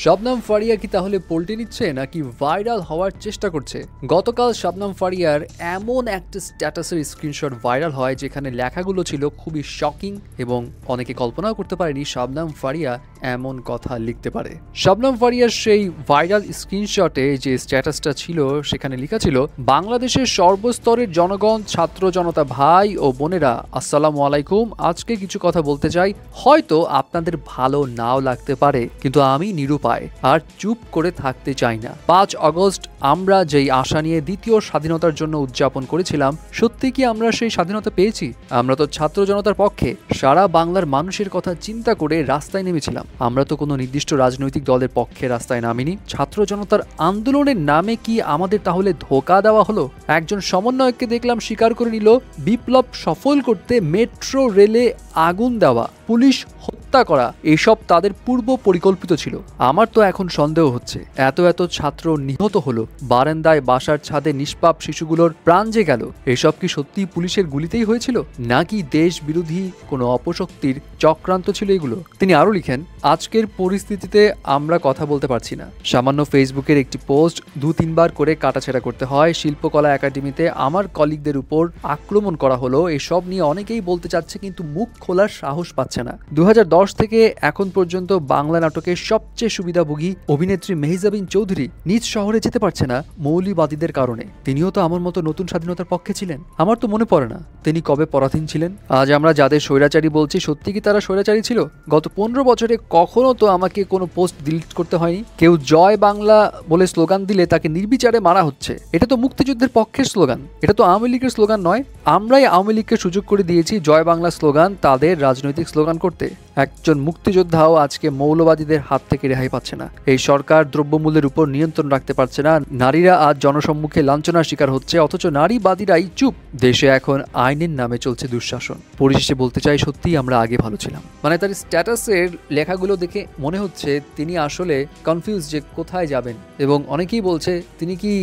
শবনম ফারিয়া কি তাহলে পল্টে নিচ্ছে নাকি ভাইরাল হওয়ার চেষ্টা করছে? গতকাল শবনম ফারিয়ার এমন একটা স্ট্যাটাসের স্ক্রিনশট ভাইরাল হয় যেখানে লেখাগুলো ছিল খুবই শকিং এবং অনেকে কল্পনাও করতে পারেনি শবনম ফারিয়া এমন কথা লিখতে পারে। শবনম ফারিয়ার সেই ভাইরাল স্ক্রিনশটে যে স্ট্যাটাসটা ছিল সেখানে লেখা ছিল, বাংলাদেশের সর্বস্তরের জনগণ, ছাত্র জনতা ভাই ও বোনেরা, আসসালামু আলাইকুম। আজকে কিছু কথা বলতে চাই, হয়তো আপনাদের ভালো নাও লাগতে পারে, কিন্তু আমি নিরুপায় আর চুপ করে থাকতে চাই না। 5 আগস্ট আমরা যেই আশা নিয়ে দ্বিতীয় স্বাধীনতার জন্য উদযাপন করেছিলাম, সত্যি কি আমরা সেই স্বাধীনতা পেয়েছি? আমরা তো ছাত্র জনতার পক্ষে সারা বাংলার মানুষের কথা চিন্তা করে রাস্তায় নেমেছিলাম। আমরা তো কোনো নির্দিষ্ট রাজনৈতিক দলের পক্ষে রাস্তায় নামিনি। ছাত্র জনতার আন্দোলনের নামে কি আমাদের তাহলে ধোঁকা দেওয়া হলো? একজন সমন্বয়ককে দেখলাম স্বীকার করে নিল বিপ্লব সফল করতে মেট্রো রেলে আগুন দেওয়া, পুলিশ হত্যা করা, এসব তাদের পূর্ব পরিকল্পিত ছিল। আমার তো এখন সন্দেহ হচ্ছে, এত ছাত্র নিহত হলো, বারান্দায় বাসার ছাদে নিষ্পাপ শিশুগুলোর প্রাণ যে গেল, এসব কি সত্যি পুলিশের গুলিতেই হয়েছিল নাকি দেশ বিরোধী কোনো অপশক্তির চক্রান্ত ছিল এগুলো? তিনি আরো লিখেন, আজকের পরিস্থিতিতে আমরা কথা বলতে পারছি না। সামান্য ফেসবুকের একটি পোস্ট 2-3 বার করে কাটাছেড়া করতে হয়। শিল্পকলা একাডেমিতে আমার কলিগদের উপর আক্রমণ করা হলো, এসব নিয়ে অনেকেই বলতে চাচ্ছে কিন্তু মুখ খোলার সাহস পাচ্ছে না। 2010 থেকে এখন পর্যন্ত বাংলা নাটকের সবচেয়ে সুবিধাভোগী অভিনেত্রী মেহজাবিন চৌধুরী নিজ শহরে যেতে পারছে না মৌলবাদীদের কারণে। তিনিও তো আমার মতো নতুন স্বাধীনতার পক্ষে ছিলেন। আমার তো মনে পড়ে না তিনি কবে পরাধীন ছিলেন। আজ আমরা যাদের স্বৈরাচারী বলছি, সত্যি কি তারা স্বৈরাচারী ছিল? গত 15 বছরে কখনো তো আমাকে কোনো পোস্ট ডিলিট করতে হয়নি। কেউ জয় বাংলা বলে স্লোগান দিলে তাকে নির্বিচারে মারা হচ্ছে। এটা তো মুক্তিযুদ্ধের পক্ষের স্লোগান, এটা তো আওয়ামী লীগের স্লোগান নয়। আমরাই আওয়ামী লীগকে সুযোগ করে দিয়েছি জয় বাংলা স্লোগান তাদের রাজনৈতিক স্লোগান করতে। একজন মুক্তিযোদ্ধাও আজকে মৌলবাদীদের হাত থেকে রেহাই পাচ্ছে না। এই সরকার দ্রব্যমূল্যের উপর নিয়ন্ত্রণ রাখতে পারছে না। নারীরা আজ জনসম্মুখে লাঞ্ছনার শিকার হচ্ছে, অথচ নারীবাদীরাই চুপ। দেশে এখন আইনের নামে চলছে দুঃশাসন। পরিশেষে বলতে চাই, সত্যি আমরা আগে ভালো ছিলাম। মানে তার স্ট্যাটাসের লেখাগুলো দেখে মনে হচ্ছে তিনি আসলে কনফিউজ যে কোথায় যাবেন, এবং অনেকেই বলছে তিনি কি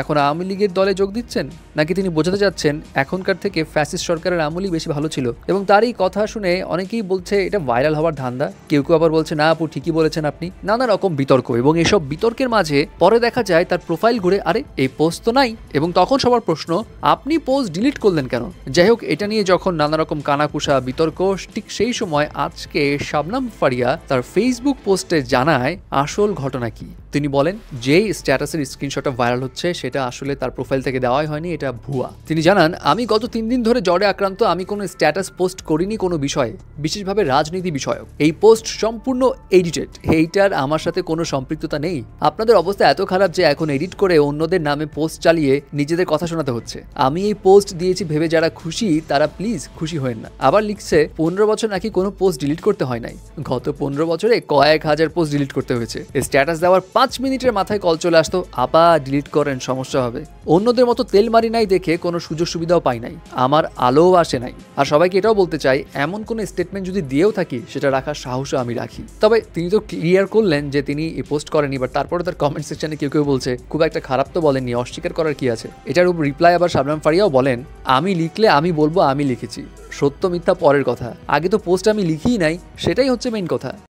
এখন আওয়ামী লীগের দলে যোগ দিচ্ছেন, নাকি তিনি বোঝাতে যাচ্ছেন এখনকার থেকে ফ্যাসিস্ট সরকারের আমলই বেশি ভালো ছিল। এবং তারই কথা শুনে অনেকেই বলছে এটা ভাইরাল হওয়ার ধান্দা, কেউ আবার বলছে না আপু ঠিকই বলেছেন আপনি। নানা রকম বিতর্ক, এবং এসব বিতর্কের মাঝে পরে দেখা যায় তার প্রোফাইল ঘুরে আরে এই পোস্ট তো নাই, এবং তখন সবার প্রশ্ন আপনি পোস্ট ডিলিট করলেন কেন? যাই হোক, এটা নিয়ে যখন নানা রকম কানাকুশা বিতর্ক, ঠিক সেই সময় আজকে শবনম ফারিয়া তার ফেসবুক পোস্টে জানায় আসল ঘটনা কি। তিনি বলেন যেই স্ট্যাটাসের স্ক্রিনশটটা ভাইরাল হচ্ছে সেটা আসলে তার প্রোফাইল থেকে দেওয়াই হয়নি, এটা ভুয়া। তিনি জানান, আমি গত 3 দিন ধরে জ্বরে আক্রান্ত, আমি কোনো স্ট্যাটাস পোস্ট করিনি কোনো বিষয়ে, বিশেষভাবে রাজনীতি বিষয়ক। এই পোস্ট সম্পূর্ণ এডিটেড, এইটার আমার সাথে কোনো সম্পৃক্ততা নেই। আপনাদের অবস্থা এত খারাপ যে এখন এডিট করে অন্যদের নামে পোস্ট চালিয়ে নিজেদের কথা শোনাতে হচ্ছে। আমি এই পোস্ট দিয়েছি ভেবে যারা খুশি তারা প্লিজ খুশি হয়েন না। আবার লিখছে 15 বছর নাকি কোনো পোস্ট ডিলিট করতে হয় নাই। গত 15 বছরে কয়েক হাজার পোস্ট ডিলিট করতে হয়েছে। স্ট্যাটাস দেওয়ার 5 মিনিটের মাথায় কল চলে আসতো, আবার ডিলিট করেন সমস্যা হবে। অন্যদের মতো তেল মারি নাই দেখে কোনো সুযোগ সুবিধাও পাই নাই, আমার আলোও আসে নাই। আর সবাইকে এটাও বলতে চাই, এমন কোনো স্টেটমেন্ট যদি দিয়েও থাকি সেটা রাখার সাহসও আমি রাখি। তবে তিনি তো ক্লিয়ার করলেন যে তিনি এই পোস্ট করেনি, বাট তারপরে তার কমেন্ট সেকশনে কেউ বলছে খুব একটা খারাপ তো বলেননি, অস্বীকার করার কি আছে। এটার উপর রিপ্লাই আবার শবনম ফারিয়াও বলেন, আমি লিখলে আমি বলবো আমি লিখেছি, সত্য মিথ্যা পরের কথা, আগে তো পোস্ট আমি লিখিই নাই, সেটাই হচ্ছে মেইন কথা।